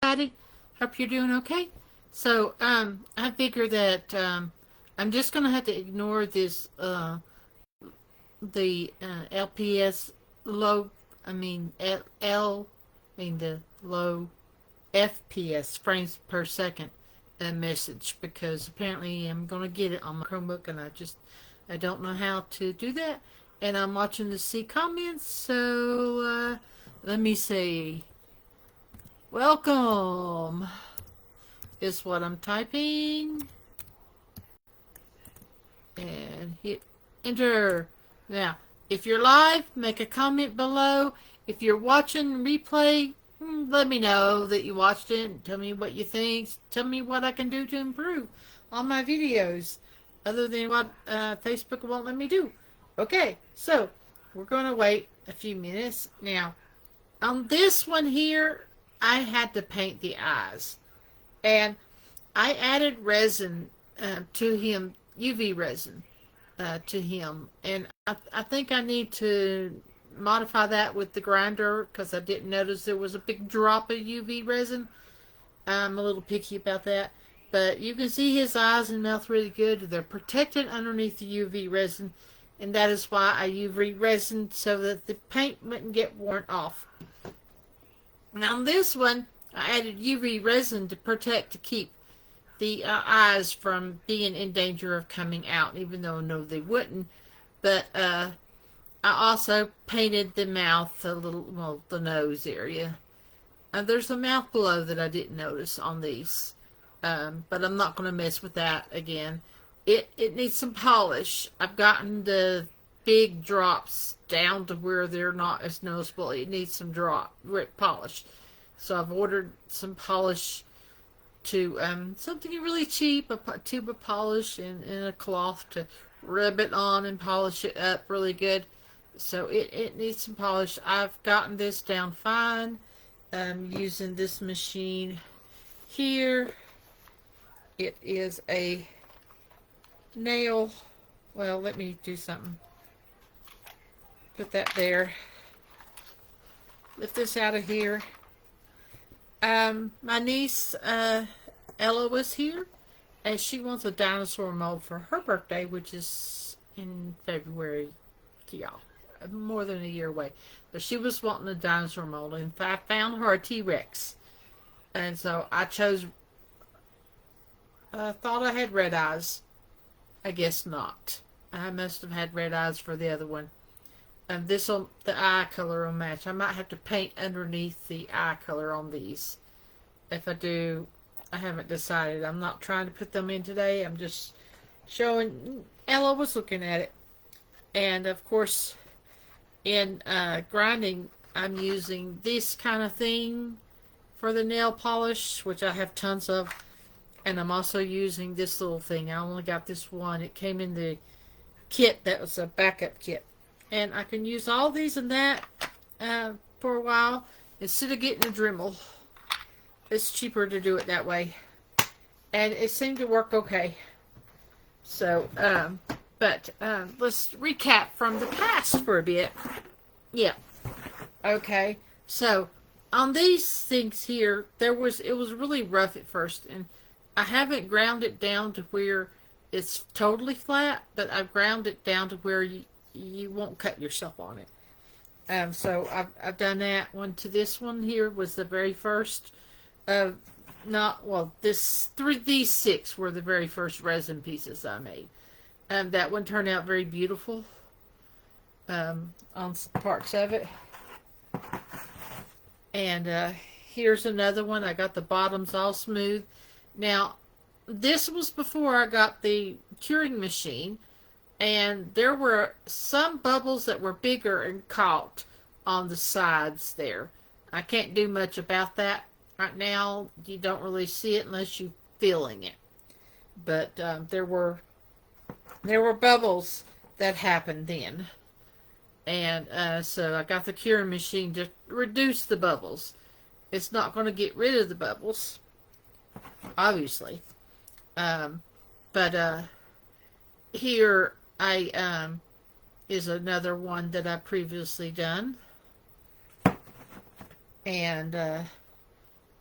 everybody. Hope you're doing okay. So, I figure that I'm just gonna have to ignore this the LPS low. I mean the low FPS frames per second message because apparently I'm gonna get it on my Chromebook and I don't know how to do that. And I'm watching to see comments. So let me see. Welcome is what I'm typing. And hit enter. Now, if you're live, make a comment below. If you're watching replay, let me know that you watched it. Tell me what you think. Tell me what I can do to improve on my videos, other than what Facebook won't let me do. Okay, so we're going to wait a few minutes. Now, on this one here, I had to paint the eyes. And I added resin to him, UV resin to him. And I think I need to modify that with the grinder because I didn't notice there was a big drop of UV resin. I'm a little picky about that. But you can see his eyes and mouth really good. They're protected underneath the UV resin. And that is why I UV resin so that the paint wouldn't get worn off. Now on this one, I added UV resin to keep the eyes from being in danger of coming out, even though no, they wouldn't. But I also painted the mouth a little, well, the nose area. There's a mouth below that I didn't notice on these, but I'm not going to mess with that again. It needs some polish. I've gotten the big drops down to where they're not as noticeable. It needs some polish. So I've ordered some polish to something really cheap, a tube of polish and a cloth to rub it on and polish it up really good. So it needs some polish. I've gotten this down fine. I'm using this machine here. It is a nail. Well, let me do something. Put that there. Lift this out of here. My niece Ella was here, and she wants a dinosaur mold for her birthday, which is in February. Y'all, more than a year away. But she was wanting a dinosaur mold, and I found her a T-Rex, and so I chose. I thought I had red eyes. I guess not. I must have had red eyes for the other one. And the eye color will match. I might have to paint underneath the eye color on these. If I do, I haven't decided. I'm not trying to put them in today. I'm just showing. Ella was looking at it. And of course, in grinding, I'm using this kind of thing for the nail polish, which I have tons of. And I'm also using this little thing. I only got this one. It came in the kit that was a backup kit. And I can use all these and that for a while instead of getting a Dremel. It's cheaper to do it that way. And it seemed to work okay. So, let's recap from the past for a bit. Yeah. Okay. So, on these things here, it was really rough at first. And I haven't ground it down to where it's totally flat, but I've ground it down to where you won't cut yourself on it. So I've done that one to this one here was the very first. These 6 were the very first resin pieces I made. That one turned out very beautiful on parts of it. And here's another one. I got the bottoms all smooth. Now, this was before I got the curing machine. And there were some bubbles that were bigger and caught on the sides there. I can't do much about that. Right now, you don't really see it unless you're feeling it. But there were bubbles that happened then. And so I got the curing machine to reduce the bubbles. It's not going to get rid of the bubbles, obviously. Here is another one that I previously done. And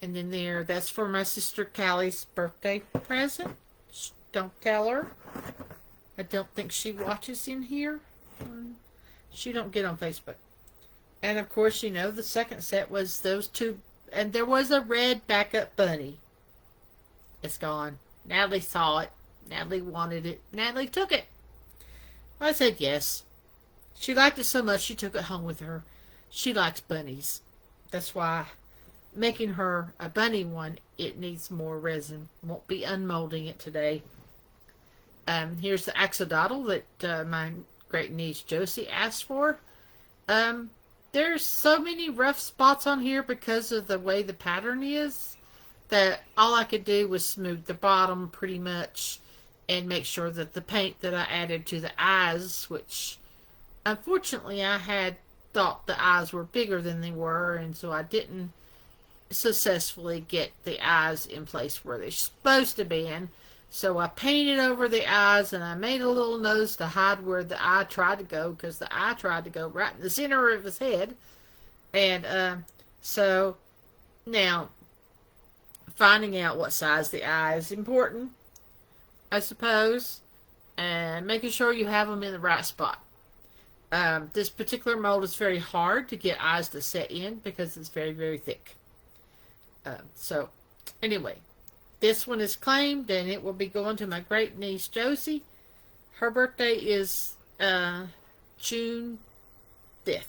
And then that's for my sister Callie's birthday present. Don't tell her. I don't think she watches in here. She don't get on Facebook. And of course, the second set was those two. And there was a red backup bunny. It's gone. Natalie saw it. Natalie wanted it. Natalie took it. I said yes. She liked it so much she took it home with her. She likes bunnies. That's why making her a bunny one, it needs more resin. Won't be unmolding it today. Here's the axolotl that my great niece Josie asked for. There's so many rough spots on here because of the way the pattern is that all I could do was smooth the bottom pretty much and make sure that the paint that I added to the eyes, which unfortunately I had thought the eyes were bigger than they were, and so I didn't successfully get the eyes in place where they're supposed to be in. So I painted over the eyes and I made a little nose to hide where the eye tried to go, because the eye tried to go right in the center of his head. And so now finding out what size the eye is important, I suppose, and making sure you have them in the right spot. This particular mold is very hard to get eyes to set in because it's very, very thick. So anyway, this one is claimed and it will be going to my great niece Josie. Her birthday is June 5th.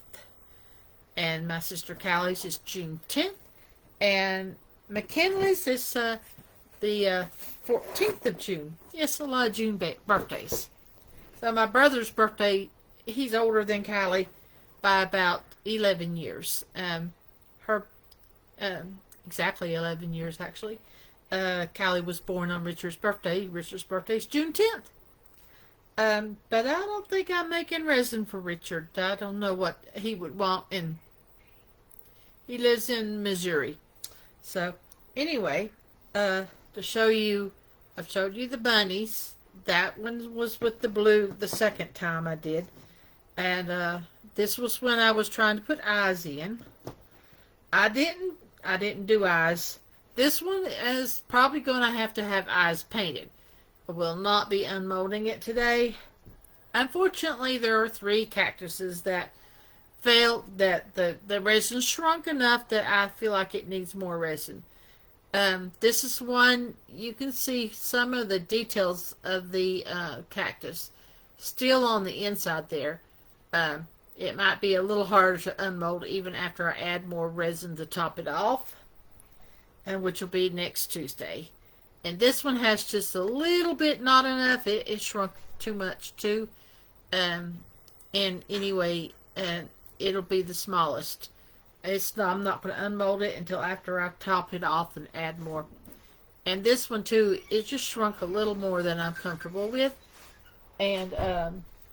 And my sister Callie's is June 10th. And McKinley's is the 14th of June. Yes, a lot of June birthdays. So my brother's birthday, he's older than Callie by about 11 years. Her exactly 11 years, actually. Callie was born on Richard's birthday. Richard's birthday is June 10th. But I don't think I'm making resin for Richard. I don't know what he would want, and he lives in Missouri. So, anyway, to show you, I've showed you the bunnies. That one was with the blue the second time I did. And this was when I was trying to put eyes in. I didn't do eyes. This one is probably going to have eyes painted. I will not be unmolding it today. Unfortunately, there are 3 cactuses that felt that the resin shrunk enough that I feel like it needs more resin. This is one, you can see some of the details of the cactus still on the inside there. It might be a little harder to unmold even after I add more resin to top it off, and which will be next Tuesday. And this one has just a little bit, not enough. It shrunk too much too. And anyway, it'll be the smallest. I'm not going to unmold it until after I top it off and add more. And this one too, it just shrunk a little more than I'm comfortable with. And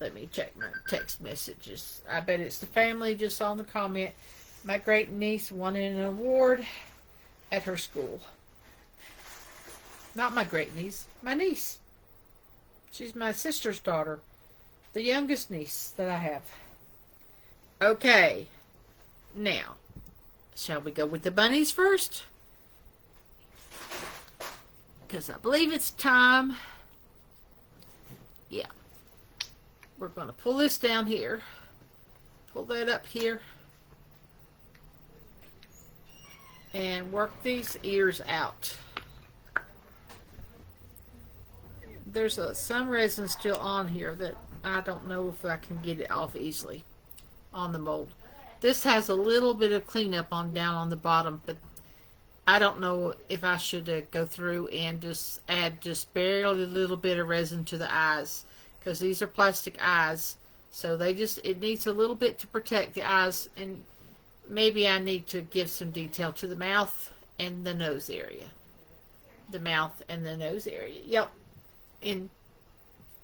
let me check my text messages. I bet it's the family just on the comment. My great niece won an award at her school. Not my great niece, my niece. She's my sister's daughter, the youngest niece that I have. Okay, now, shall we go with the bunnies first? Because I believe it's time. Yeah. We're going to pull this down here. Pull that up here. And work these ears out. There's some resin still on here that I don't know if I can get it off easily on the mold. This has a little bit of cleanup down on the bottom, but I don't know if I should go through and just add barely a little bit of resin to the eyes, because these are plastic eyes, so it needs a little bit to protect the eyes, and maybe I need to give some detail to the mouth and the nose area. The mouth and the nose area. Yep. And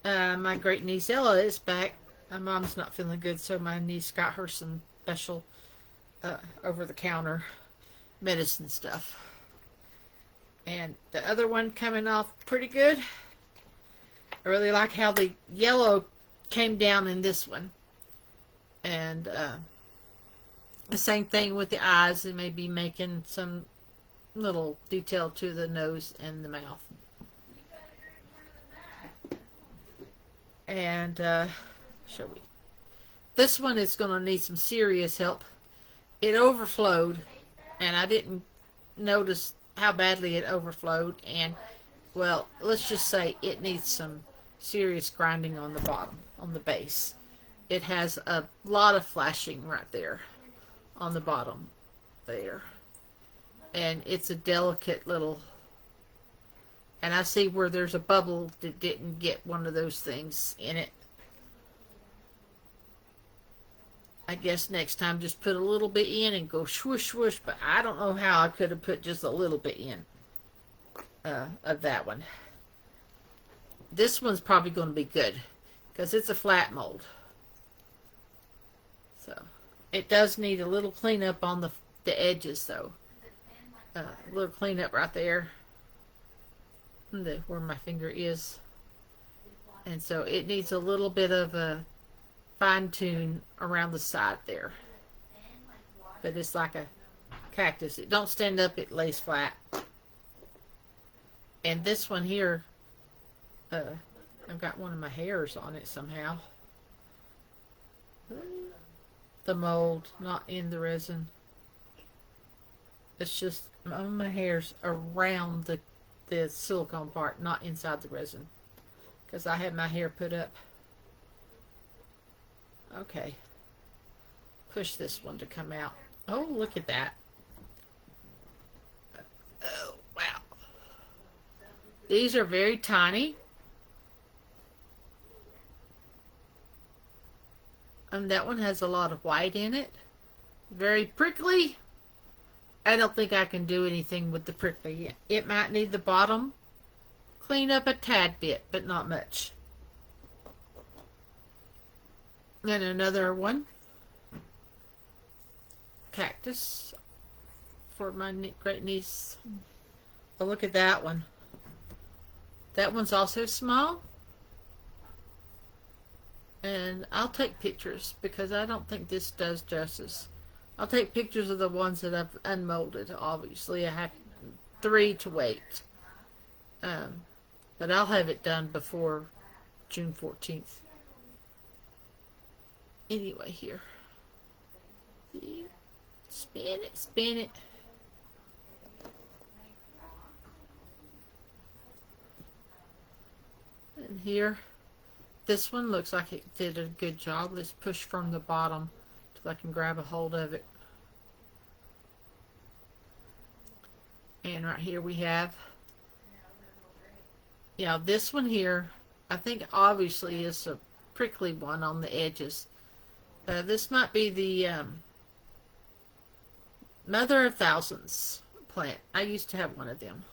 my great niece Ella is back. My mom's not feeling good, so my niece got her some special over-the-counter medicine stuff. And the other one coming off pretty good. I really like how the yellow came down in this one. And the same thing with the eyes. It may be making some little detail to the nose and the mouth. And shall we? This one is going to need some serious help. It overflowed, and I didn't notice how badly it overflowed. And well, let's just say it needs some serious grinding on the bottom, on the base. It has a lot of flashing right there on the bottom there. And it's a delicate little, and I see where there's a bubble that didn't get one of those things in it. I guess next time just put a little bit in and go swoosh swoosh, but I don't know how I could have put just a little bit in of that one. This one's probably going to be good because it's a flat mold. So it does need a little cleanup on the edges though. A little cleanup right there where my finger is, and so it needs a little bit of a fine tune around the side there, but it's like a cactus. It don't stand up, it lays flat. And this one here, I've got one of my hairs on it somehow. The mold, not in the resin. It's just my hairs around the silicone part, not inside the resin. Because I had my hair put up. Okay. Push this one to come out. Oh, look at that. Oh, wow. These are very tiny. And that one has a lot of white in it. Very prickly. I don't think I can do anything with the prickly yet. It might need the bottom clean up a tad bit, but not much. Then another one. Cactus for my great niece. Oh, look at that one. That one's also small. And I'll take pictures because I don't think this does justice. I'll take pictures of the ones that I've unmolded. Obviously, I have 3 to wait. But I'll have it done before June 14th. Anyway, here. Spin it, spin it. And here, this one looks like it did a good job. Let's push from the bottom till I can grab a hold of it. And right here we have, yeah, this one here, I think obviously is a prickly one on the edges. This might be the Mother of Thousands plant. I used to have one of them.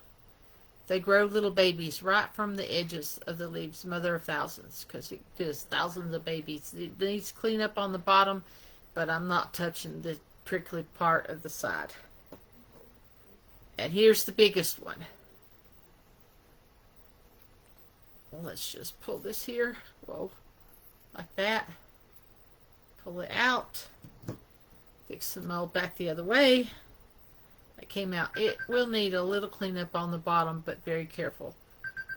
They grow little babies right from the edges of the leaves. Mother of Thousands, because it does thousands of babies. It needs clean up on the bottom, but I'm not touching the prickly part of the side. And here's the biggest one. Well, let's just pull this here. Whoa. Like that. Pull it out. Fix the mold back the other way. That came out. It will need a little cleanup on the bottom, but very careful.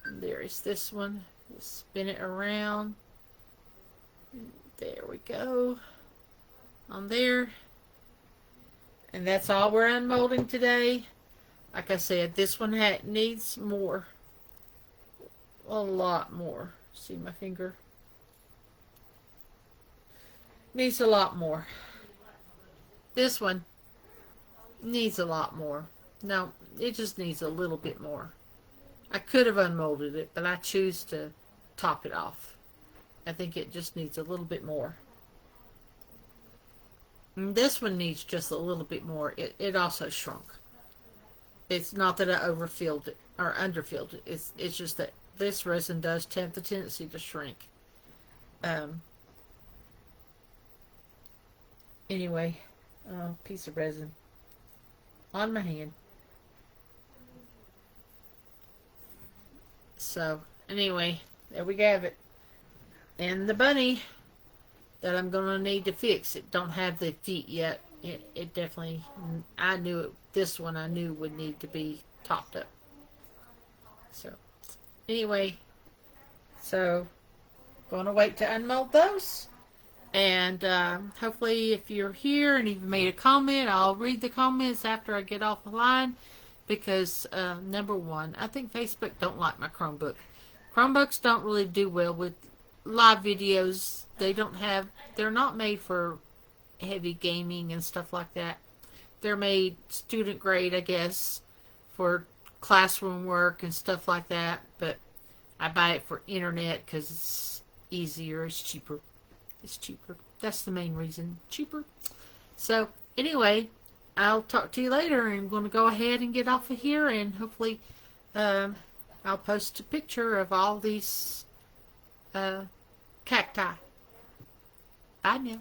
And there is this one. We'll spin it around. There we go. On there. And that's all we're unmolding today. Like I said, this one needs more. A lot more. See my finger? Needs a lot more. This one needs a lot more. No, it just needs a little bit more. I could have unmolded it, but I choose to top it off. I think it just needs a little bit more. And this one needs just a little bit more. It also shrunk. It's not that I overfilled it or underfilled it. It's just that this resin does have the tendency to shrink. Anyway, piece of resin on my hand. So anyway, there we have it. And the bunny that I'm gonna need to fix. It don't have the feet yet it definitely, I knew it, this one I knew would need to be topped up. So, anyway, so going to wait to unmold those. And hopefully, if you're here and you've made a comment, I'll read the comments after I get off the line. Because number one, I think Facebook don't like my Chromebook. Chromebooks don't really do well with live videos. They're not made for heavy gaming and stuff like that. They're made student grade, I guess, for classroom work and stuff like that. But I buy it for internet because it's easier, it's cheaper. It's cheaper. That's the main reason. Cheaper. So, anyway, I'll talk to you later. I'm going to go ahead and get off of here, and hopefully I'll post a picture of all these cacti. Bye now.